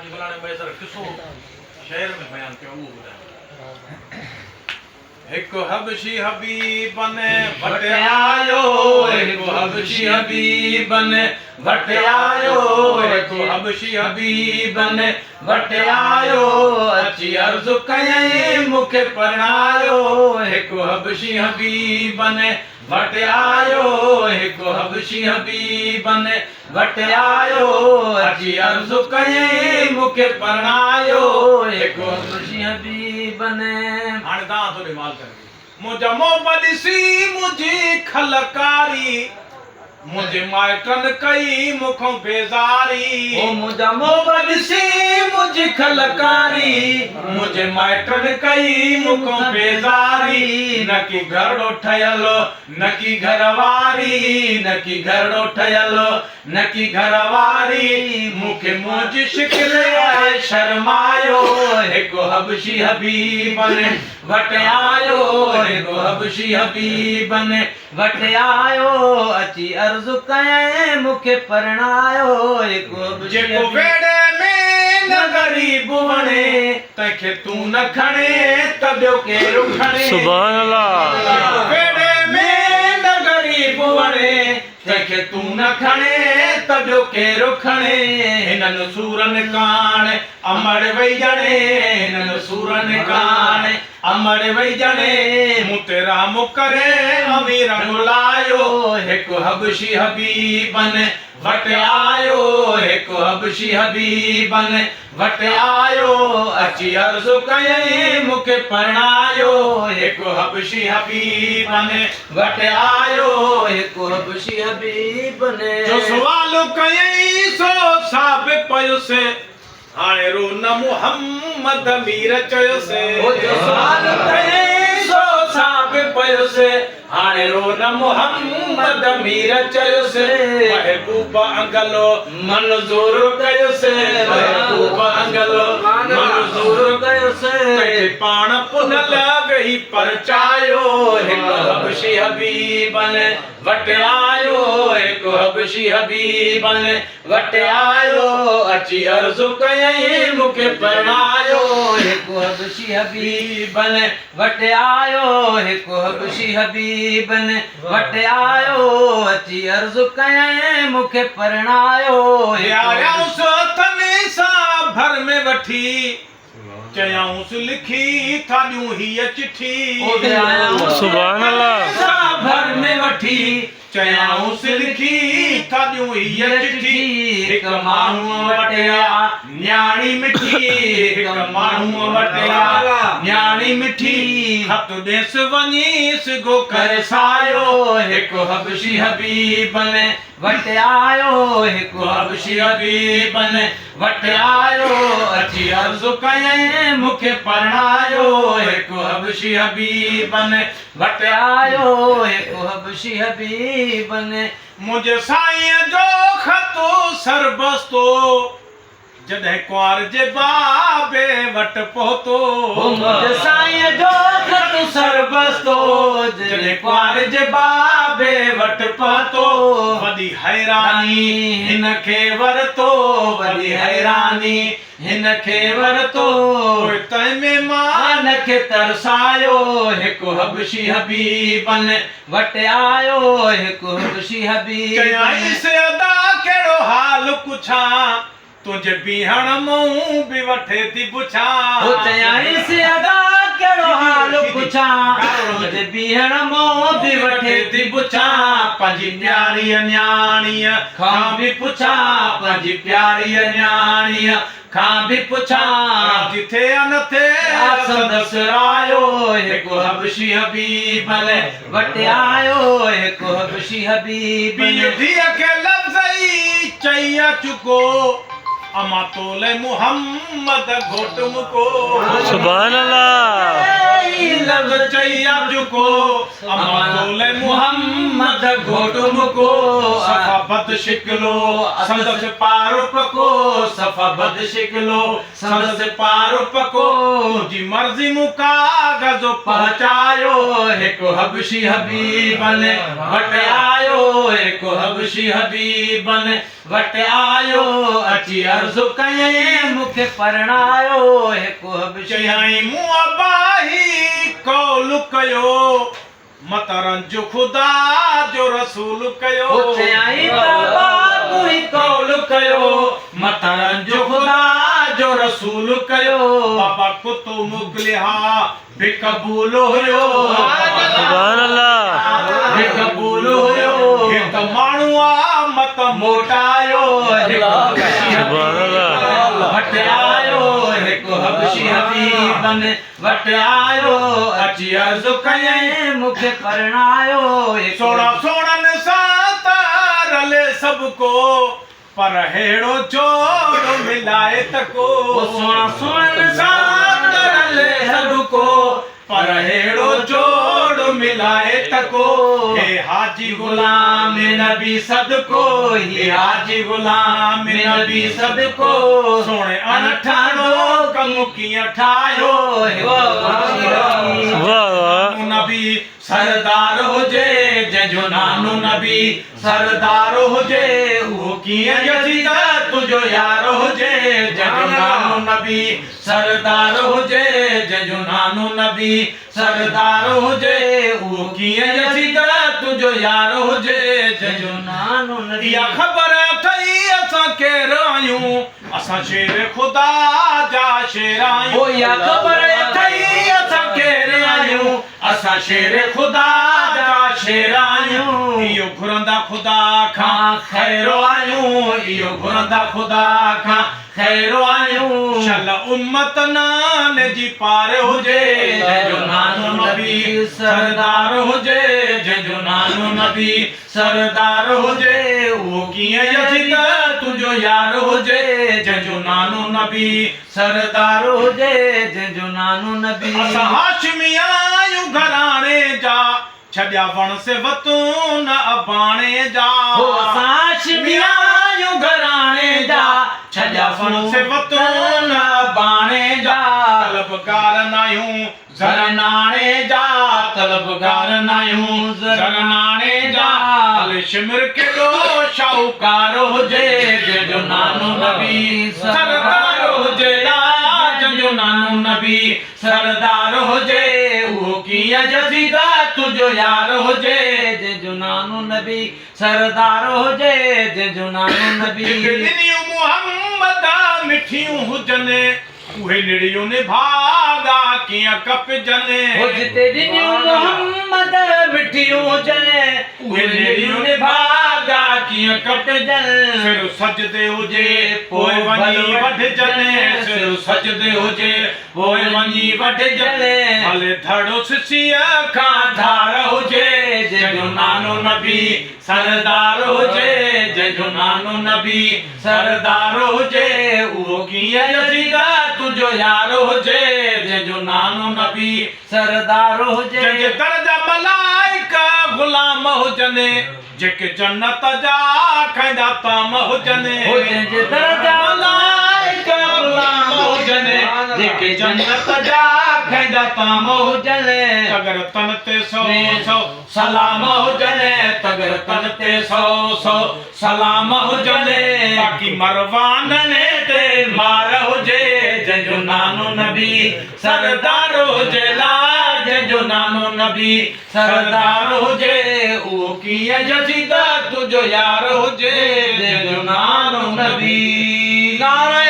शहर में बयान कयो उहो ॿुधायो। हिकु हबशी हबीबन वट आयो, हिकु हबशी हबीबन वट आयो, हिकु हबशी हबीबन वट आयो, अची अर्ज़ु कयईं मूंखे परणायो। हिकु हबशी हबीबन वट आयो, हिकु हबशी हबीबन वट आयो, अची अर्ज़ु कयईं मूंखे परणायो। हिकु हबशी हबीबन हाणे तव्हां थोरी माल करे मुंहिंजा मोहबत ॾिसी मुंहिंजी खलकारी, मुंहिंजे माइटनि कई मूंखों बेज़ारी। ओ मुंहिंजा मोहबत ॾिसी मुंहिंजी खलकारी, मुंहिंजे माइटनि कई मूंखों बेज़ारी। न की घरड़ो ठहियलो, न की घरवारी, न की घरड़ो ठहियलो, न की घरवारी। मूंखे मुंहिंजी शिकिल आहे शर्मायो। हिकु हबशी हबीबन वट आयो, हिकु हबशी हबीबन वट आयो, अची अर्ज़ु कयईं मूंखे परणायो। हिकु जेको बेड़े में न ग़रीब वणे, तंहिंखे तूं न खणे त ॿियो केरु खणे। सुभान अल्लाह। बेड़े में न ग़रीब वणे, तंहिंखे तूं न खणे त ॿियो केरु खणे। हिननि सूरनि काण अमर वेई ॼणे, हिननि सूरनि काण अमर वेई ॼणे। मूं ते राम करे अमीर ॻोल्हायो। हिकु हबशी हबीबन वट आयो, हिकु हबशी हबीबन वट आयो, अची अर्ज़ु कयईं मूंखे परणायो। हिकु हबशी हबीबन वट आयो, हिकु हबशी हबीबन जो सुवाल कयईं सो साबित पयुसि। हाणे रो न मुहम्मद मीर चयोसि। जो सुवाल कयईं सो साबित पयुसि। हाणे रो न मुहम्मद मीर चयोसि। महबूब अंगलो मंज़ूर कयोसि, महबूब अंगलो मंज़ूर कयोसि। पाण पुनल वेही परचायो। हिकु हबशी हबीबन वट आयो, हिकु हबशी हबीबन वट आयो, अची अर्ज़ु कयईं मूंखे परणायो। हिकु हबशी हबीबन वट आयो, हिकु हबशी हबीबन वट आयो, अची अर्ज़ु कयईं मूंखे परणायो। आयाऊंसि हथनि सां भर में वठी, चयाऊंसि लिखी था ॾियूं हीअ चिठी। सुभान अल्लाह। भर में वठी, चयाऊंसि लिखी था ॾियूं हीअ चिठी। हिकु माण्हूअ वटि आ न्याणी मिठी, हिकु माण्हूअ वटि आ न्याणी मिठी। हथ ॾेसि वञीसि गो करे सायो। हिकु हबशी हबीबन वट आयो, हिकु हबशी हबीबन वट आयो, अची अर्ज़ु कयईं मूंखे परणायो। हिकु हबशी हबीबन वट आयो, हिकु हबशी हबीबन मुंहिंजे साईं जो ख़त सरबस्तो, जॾहिं कुंवार जे बाबे वट पहुतो। मुंहिंजे साईं जो ख़त सरबस्तो, जॾहिं कुंवार जे बाबे वट पहुतो। वॾी हैरानी हिन खे वरितो, वॾी हैरानी हिन खे वरितो। तंहिं में मान खे तरसायो। हिकु हबशी हबीबन वट आयो, हिकु हबशी हबीबन चयाईंसि अदा कहिड़ो हाल पुछां, तुंहिंजे बीहण मूं बि वठे थी पुछां। चयाईंसि अदा कहिड़ो हाल पुछां, तुंहिंजे बीहण मूं बि वठे थी पुछां। पंहिंजी प्यारीअ न्याणीअ खां बि पुछां, पंहिंजी प्यारीअ न्याणीअ खां बि पुछां। जिथे न थे संदसि रायो। हिकु हबशी हबीबन वट आयो, हिकु हबशी हबीबन धीअ खे लफ़्ज़ ई चई चुको, अमा तोले मुहम्मद घोट मुको। सुभान अल्लाह। ई लफ़्ज़ चई अजुको अमा तोले मुहम्मद घोटु मुको सफ़ा बद शिकलो संदस पारो पको सफ़ा बद शिकलो संदस पारो पको जी मर्ज़ी मुका गज़ो पहुंचायो हिकु हबशी हबीबन वट आयो हिकु हबशी हबीबन वट आयो अची अर्ज़ु कयईं मूंखे परणायो हिकु हबशी चयाईं मूं अबाही कौल कयो मतरन जो खुदा जो रसूल कयो चयाईं बाबा तूं कौल कयो मतरन जो खुदा जो रसूल कयो बाबा कुतु मुगलिहा बेकबूल हुयो सुभान अल्लाह बेकबूल हुयो हिकु माण्हू आ मत मोटायो सुभान अल्लाह वट आयो हिकु हबशी हबीबन वट आयो अची अर्ज़ु कयईं मूंखे परणायो सोणा सोणनि सां तारले सभु को पर हेड़ो जोड़ मिलाए तको सोणा सोणनि सां तारले सभु को पर हेड़ो जोड़ मिलाए तको हे हाजी गुलाम नबी सदको हे हाजी गुलाम नबी सदको सोणे अनठाणो कमु कीअं ठाहियो वाह नबी सरदार हुजे जंहिंजो नानो नबी सरदार हुजे उहो कीअं यज़ीद तुंहिंजो यार हुजे जंहिंजो नानो नबी सरदार हुजे जंहिंजो नानो नबी सरदार हुजे उहो कीअं यज़ीद तुंहिंजो यार हुजे जंहिंजो नानो नबी इहा ख़बर अथई असां केरु आहियूं असां शेर ख़ुदा जा शेर आहियूं इहा ख़बर अथई असां केरु आहियूं असां शेर ख़ुदा जा शेर आहियूं इहो घुरंदा ख़ुदा खां खैरो आहियूं इहो घुरंदा ख़ुदा खां खैरो आहियूं शल उम्मत नान जी पार हुजे जंहिंजो नानो नबी सरदार हुजे जंहिंजो नानो नबी सरदार हुजे उहो कीअं यज़ीद तुंहिंजो यार हुजे जंहिंजो नानो नबी सरदार हुजे जंहिंजो नानो नबी असां हाशिमी आहियूं घराणे जा छॾिया वण से वतून अबाणे जा असां हाशिमी आहियूं घराणे जा छॾिया वण से वतून अबाणे जा तलबगार नाहियूं ज़रनाणे जा तलबगार नाहियूं ज़रनाणे जा हल शिमिर केॾो शाहूकार हुजे जंहिंजो नानो नबी सरदार हुजे जंहिंजो नानो नबी सरदार हुजे उहो कीअं यज़ीद तुंहिंजो यार हुजे जंहिंजो नानो नबी सरदार हुजे जंहिंजो नानो नबी ॾिनियूं मुहम्मद मिठियूं हुजनि उहे निड़ियूं निभागा कीअं कपजनि जिते ॾिनियूं मुहम्मद मिठियूं हुजनि उहे निड़ियूं निभागा कीअं कपजनि सिर सजदे हुजे पोइ वञी वढजनि सिर सजदे हुजे पोइ वञी वढजनि भले धड़ो सिसीअ खां धार हुजे जंहिंजो नानो नबी सरदार हुजे जंहिंजो नानो नबी सरदार हुजे उहो कीअं यज़ीद तुंहिंजो यार हुजे जंहिंजो नानो नबी सरदार हुजे जंहिंजे दर जा मलाइका ग़ुलाम हुजनि जेके जन्नत जा खाईंदा ताम हुजनि जंहिंजे दर जा मलाइका ग़ुलाम हुजनि जेके जन्नत जा खाईंदा ताम हुजनि अगर तन ते सौ सौ सलाम हुजनि तगर तन ते सौ सौ सलाम हुजनि बाक़ी मरवाननि ते मार हुजे जंहिंजो नानो नबी सरदार हुजे जंहिंजो नानो नबी सरदार हुजे उहो कीअं यज़ीद तुंहिंजो यार हुजे जंहिंजो नानो नबी नारा